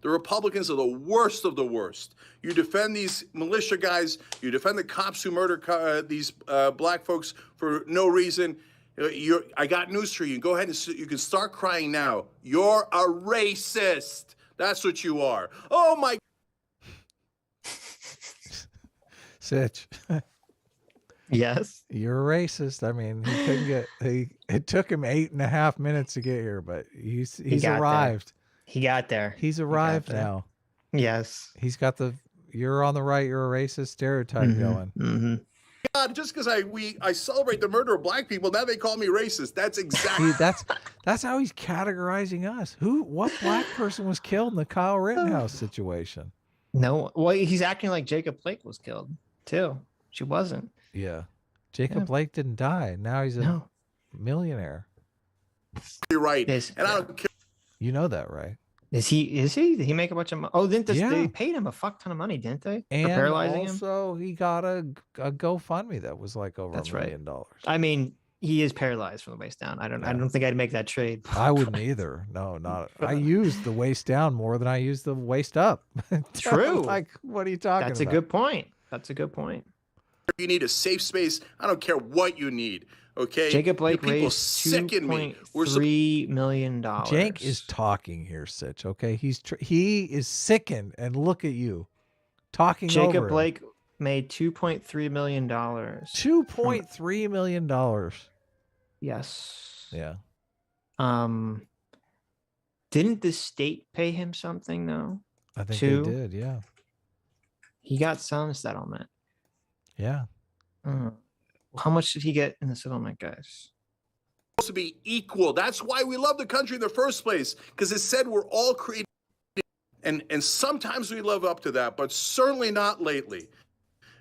The Republicans are the worst of the worst. You defend these militia guys. You defend the cops who murder these black folks for no reason. I got news for you. Go ahead and you can start crying now. You're a racist. That's what you are. Oh, my. Sitch. Yes. You're a racist. I mean, he couldn't get, it took him 8.5 minutes to get here, but he's arrived. He got there. He's arrived now. Yes. He's got the, you're on the right, you're a racist stereotype going. God, just because I celebrate the murder of black people, now they call me racist. That's exactly. That's how he's categorizing us. What black person was killed in the Kyle Rittenhouse situation? No. Well, he's acting like Jacob Blake was killed too. She wasn't. Yeah. Jacob Blake didn't die. Now he's a millionaire. You're right. And I don't care. You know that, right? Is he? Did he make a bunch of money? Oh, they paid him a fuck ton of money, didn't they? And for paralyzing him? Also, he got a GoFundMe that was like over $1 million. I mean, he is paralyzed from the waist down. I don't think I'd make that trade. I wouldn't either. No, not. I use the waist down more than I use the waist up. True. Like, what are you talking about? That's a good point. That's a good point. You need a safe space. I don't care what you need. Okay. Jacob Blake raised $2.3 million. Cenk is talking here, Sitch. Okay, he is sickened, and look at you talking. Jacob Blake made $2.3 million. $2.3 million. Yes. Yeah. Didn't the state pay him something though? I think they did. Yeah. He got some settlement. Yeah. How much did he get in the settlement, guys? Supposed to be equal. That's why we love the country in the first place, because it said we're all created, and sometimes we live up to that, but certainly not lately.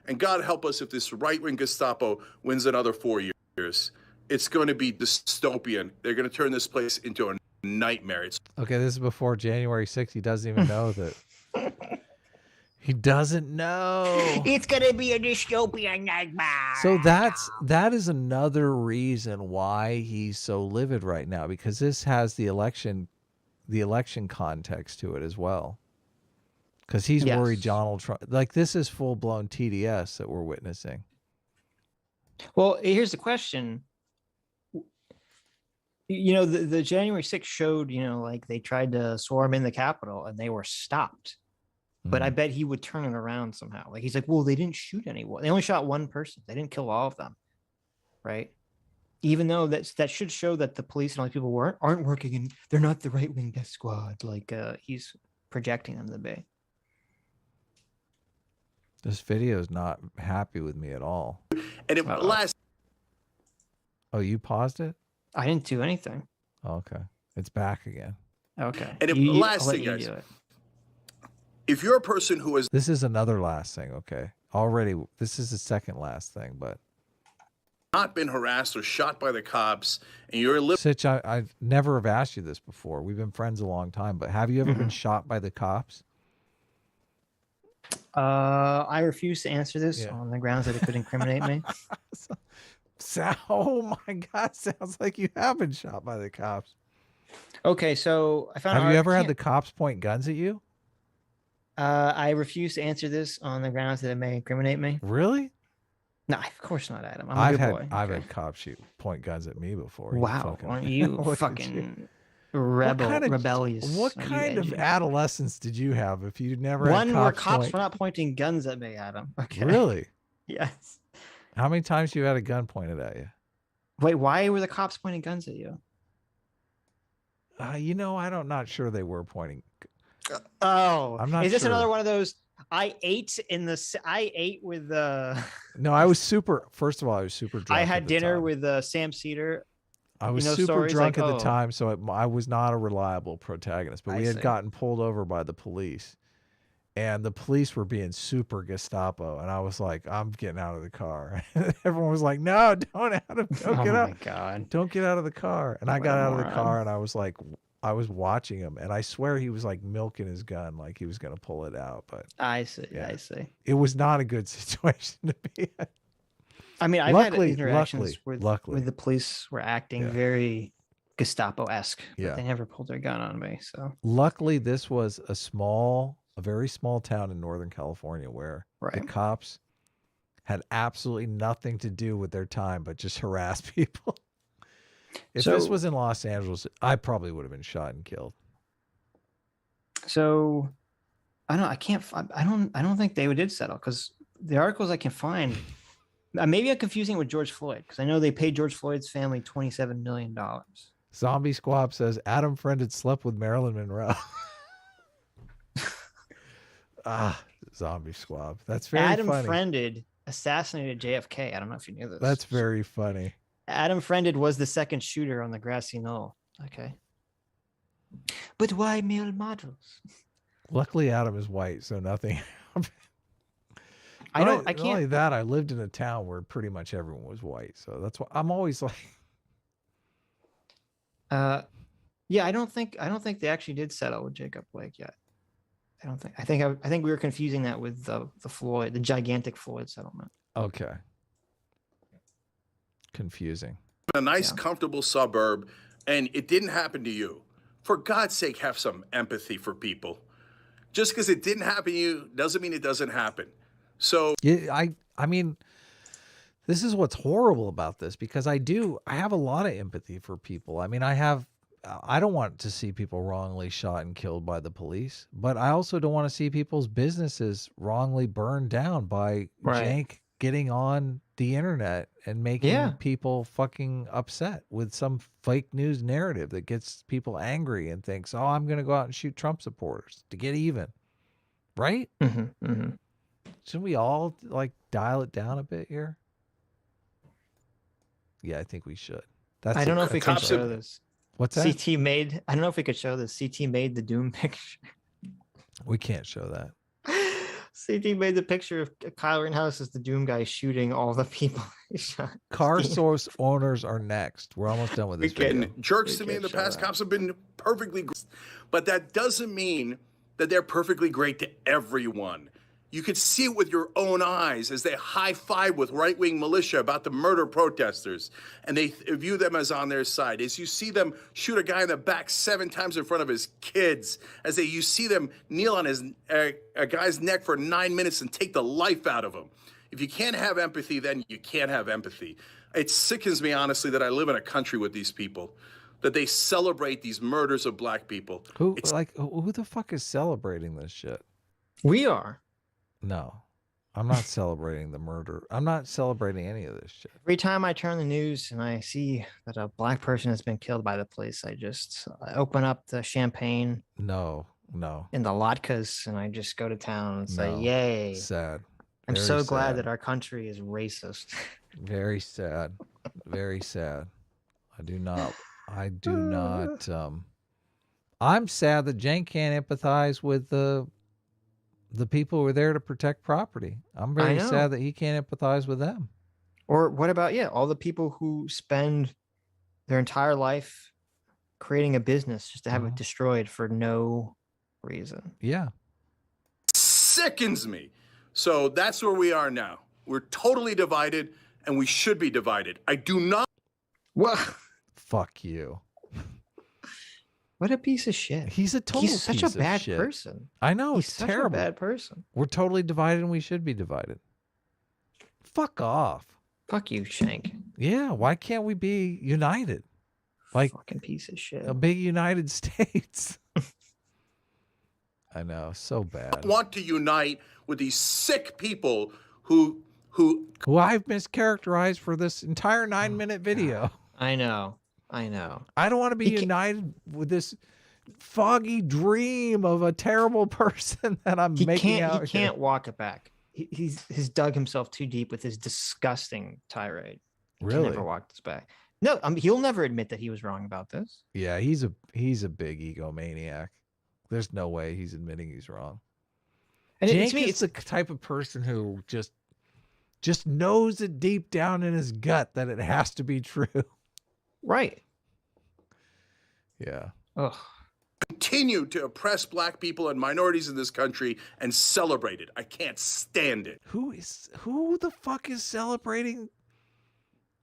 And God help us if this right-wing Gestapo wins another 4 years. It's going to be dystopian. They're going to turn this place into a nightmare. Okay, this is before January 6th. He doesn't even know that. He doesn't know. It's gonna be a dystopian nightmare. So that is another reason why he's so livid right now, because this has the election context to it as well. Because he's worried Donald Trump, like, this is full blown TDS that we're witnessing. Well, here's the question. You know, the January 6th showed, you know, like they tried to swarm in the Capitol and they were stopped. But I bet he would turn it around somehow. Like, he's like, well, they didn't shoot anyone. They only shot one person. They didn't kill all of them. Right. Even though that should show that the police and all these people aren't working and they're not the right wing death squad. Like he's projecting them to be. This video is not happy with me at all. And it last. Oh, you paused it? I didn't do anything. Oh, okay. It's back again. Okay. And last thing, guys. If you're a person who is... This is another last thing, okay? Already, this is the second last thing, but... Not been harassed or shot by the cops, and you're... Sitch, I've never have asked you this before. We've been friends a long time, but have you ever been shot by the cops? I refuse to answer this on the grounds that it could incriminate me. Oh my God, sounds like you have been shot by the cops. Okay, so I found... Have you ever had the cops point guns at you? I refuse to answer this on the grounds that it may incriminate me. Really? No, of course not, Adam. I'm a good boy. I've had cops point guns at me before. Wow, aren't you fucking rebellious? What kind of adolescence did you have if you never had where cops were not pointing guns at me, Adam? Okay. Really? Yes. How many times you had a gun pointed at you? Wait, why were the cops pointing guns at you? You know, I'm not sure they were pointing. Oh, I'm not Is this sure. another one of those? I ate with No, I was super. First of all, I was super drunk. I had dinner with Sam Cedar. I was super drunk at the time, so I was not a reliable protagonist. But we had gotten pulled over by the police, and the police were being super Gestapo, and I was like, I'm getting out of the car. Everyone was like, no, don't get out. Oh my God. Don't get out of the car. And I got out of the car, and I was like, I was watching him, and I swear he was like milking his gun, like he was going to pull it out. But I see. It was not a good situation to be in. I mean, I've had interactions where the police were acting very Gestapo-esque, Yeah. but they never pulled their gun on me. So luckily, this was a very small town in Northern California where the cops had absolutely nothing to do with their time, but just harass people. If this was in Los Angeles, I probably would have been shot and killed. So I don't think they did settle, because the articles I can find, maybe I'm confusing it with George Floyd, because I know they paid George Floyd's family $27 million. Zombie Squab says Adam Friend slept with Marilyn Monroe. Zombie Squab. That's very Adam funny. Friended assassinated JFK. I don't know if you knew this. That's very funny. Adam Friended was the second shooter on the grassy knoll. Okay. But why male models? Luckily, Adam is white, so nothing. Not only that, I lived in a town where pretty much everyone was white, so that's why I'm always like. Yeah, I don't think they actually did settle with Jacob Blake yet. I think we were confusing that with the gigantic Floyd settlement. Okay. Confusing. A nice, comfortable suburb, and it didn't happen to you. For God's sake, have some empathy for people. Just because it didn't happen to you doesn't mean it doesn't happen. So yeah, I mean, this is what's horrible about this, because I have a lot of empathy for people. I mean, I don't want to see people wrongly shot and killed by the police, but I also don't want to see people's businesses wrongly burned down by Cenk getting on the internet and making people fucking upset with some fake news narrative that gets people angry and thinks, oh, I'm going to go out and shoot Trump supporters to get even. Right? Mm-hmm, mm-hmm. Shouldn't we all like dial it down a bit here? Yeah, I think we should. I don't know if we can show this. What's that? I don't know if we could show this. CT made the Doom picture. We can't show that. CT made the picture of Kyle Rittenhouse as the Doom guy shooting all the people he shot. Car source owners are next. We're almost done with this video. Jerks to me in the past. Cops have been perfectly great, but that doesn't mean that they're perfectly great to everyone. You could see it with your own eyes as they high-five with right-wing militia about to murder protesters, and they view them as on their side. As you see them shoot a guy in the back 7 times in front of his kids, as you see them kneel on a guy's neck for 9 minutes and take the life out of him. If you can't have empathy, then you can't have empathy. It sickens me, honestly, that I live in a country with these people, that they celebrate these murders of black people. Who the fuck is celebrating this shit? We are. No, I'm not celebrating the murder. I'm not celebrating any of this shit. Every time I turn the news and I see that a black person has been killed by the police, I just open up the champagne. No. In the latkes, and I just go to town and say, yay. Sad. I'm so glad that our country is racist. Very sad. Very sad. I do not. I'm sad that Cenk can't empathize with the people who are there to protect property. I'm very sad that he can't empathize with them. Or what about, all the people who spend their entire life creating a business just to have it destroyed for no reason. Yeah. Sickens me. So that's where we are now. We're totally divided, and we should be divided. I do not. What? Fuck you. What a piece of shit. He's such a bad person. I know. He's it's such terrible. a bad person. We're totally divided, and we should be divided. Fuck off. Fuck you, Cenk. Yeah. Why can't we be united? Like fucking piece of shit. A big United States. I know. So bad. I want to unite with these sick people who I've mischaracterized for this entire 9-minute video. I know. I don't want to be united with this foggy dream of a terrible person that I'm making out. He can't walk it back. He's dug himself too deep with his disgusting tirade. Really? He never walked this back. No, he'll never admit that he was wrong about this. Yeah, he's a big egomaniac. There's no way he's admitting he's wrong. And it's the type of person who just knows it deep down in his gut that it has to be true. Right. Yeah. Ugh. Continue to oppress black people and minorities in this country and celebrate it. I can't stand it. Who the fuck is celebrating?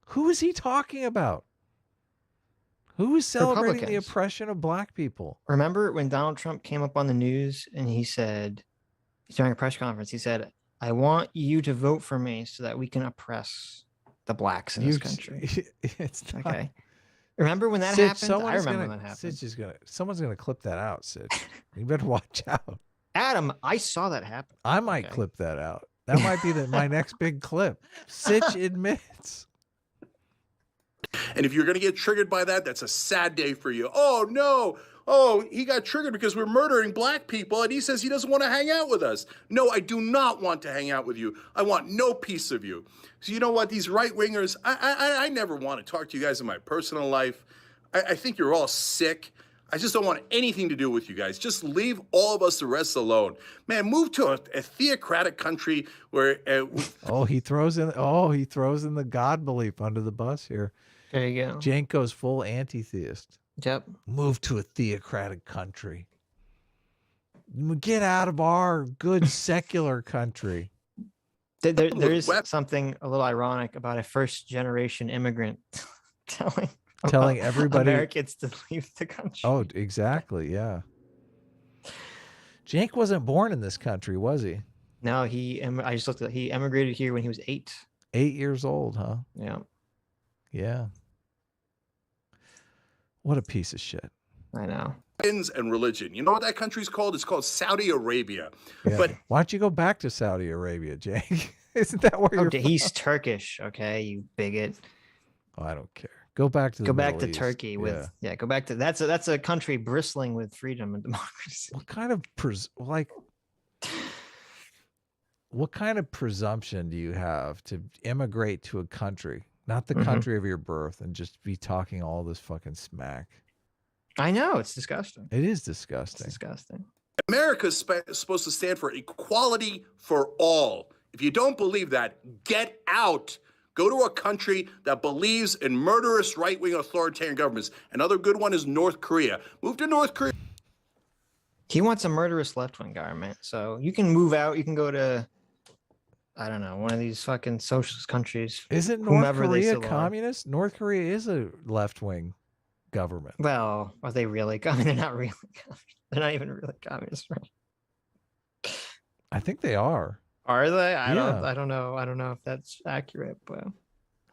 Who is he talking about? Who is celebrating the Republicans. oppression of black people? Remember when Donald Trump came up on the news and he said, during a press conference, he said, I want you to vote for me so that we can oppress the blacks in this country. It's not, Okay. Remember when that Sitch, happened? I remember when that happened. Sitch is someone's gonna clip that out, Sitch. You better watch out. Adam, I saw that happen. I might clip that out. That might be my next big clip. Sitch admits. And if you're going to get triggered by that, that's a sad day for you. Oh, no. Oh, he got triggered because we're murdering black people, and he says he doesn't want to hang out with us. No, I do not want to hang out with you. I want no piece of you. So you know what? These right-wingers, I never want to talk to you guys in my personal life. I think you're all sick. I just don't want anything to do with you guys. Just leave all of us the rest alone. Man, move to a theocratic country where... he throws in the God belief under the bus here. There you go. Cenk goes full anti-theist. Yep. Move to a theocratic country. Get out of our good secular country. There is something a little ironic about a first-generation immigrant telling everybody Americans to leave the country. Oh, exactly. Yeah. Cenk wasn't born in this country, was he? No, I just looked at he emigrated here when he was 8. 8 years old, huh? Yeah. Yeah. What a piece of shit. I know. And religion. You know what that country's called? It's called Saudi Arabia. Yeah. But why don't you go back to Saudi Arabia, Cenk? Isn't that where you're from? He's Turkish, okay, you bigot. Oh, I don't care. Go back to to Turkey with go back to that's a country bristling with freedom and democracy. What kind of presumption do you have to immigrate to a country, not the country of your birth, and just be talking all this fucking smack? I know, it's disgusting. It is disgusting. It's disgusting. America's supposed to stand for equality for all. If you don't believe that, get out. Go to a country that believes in murderous right-wing authoritarian governments. Another good one is North Korea. Move to North Korea. He wants a murderous left-wing government. So you can move out. You can go to, I don't know, one of these fucking socialist countries. Isn't North Korea communist? North Korea is a left-wing government. Well, are they really? I mean, they're not really. They're not even really communist, right? I think they are. Are they? I don't know. I don't know if that's accurate, but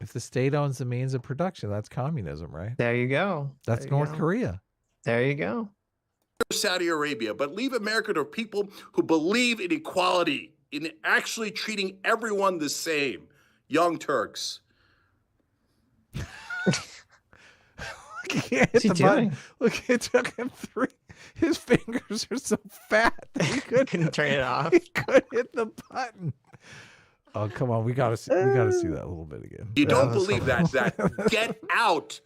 if the state owns the means of production, that's communism, right? There you go. That's North Korea. There you go. Saudi Arabia, but leave America to people who believe in equality, in actually treating everyone the same. Young Turks. Hit the button. Look, it took him 3. His fingers are so fat that he couldn't turn it off. He couldn't hit the button. Oh, come on. We gotta see that a little bit again. You don't believe that. Get out.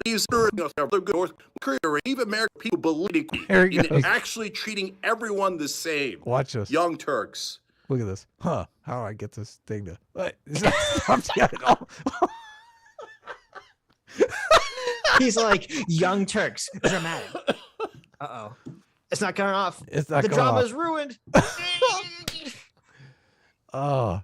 These North Korea, leave American people believe in actually treating everyone the same. Watch this. Young Turks. Look at this. Huh. How do I get this thing to what? Is that stopped yet? Oh. He's like, Young Turks, dramatic. Uh-oh. It's not coming off. It's not the coming drama's off. ruined. Oh,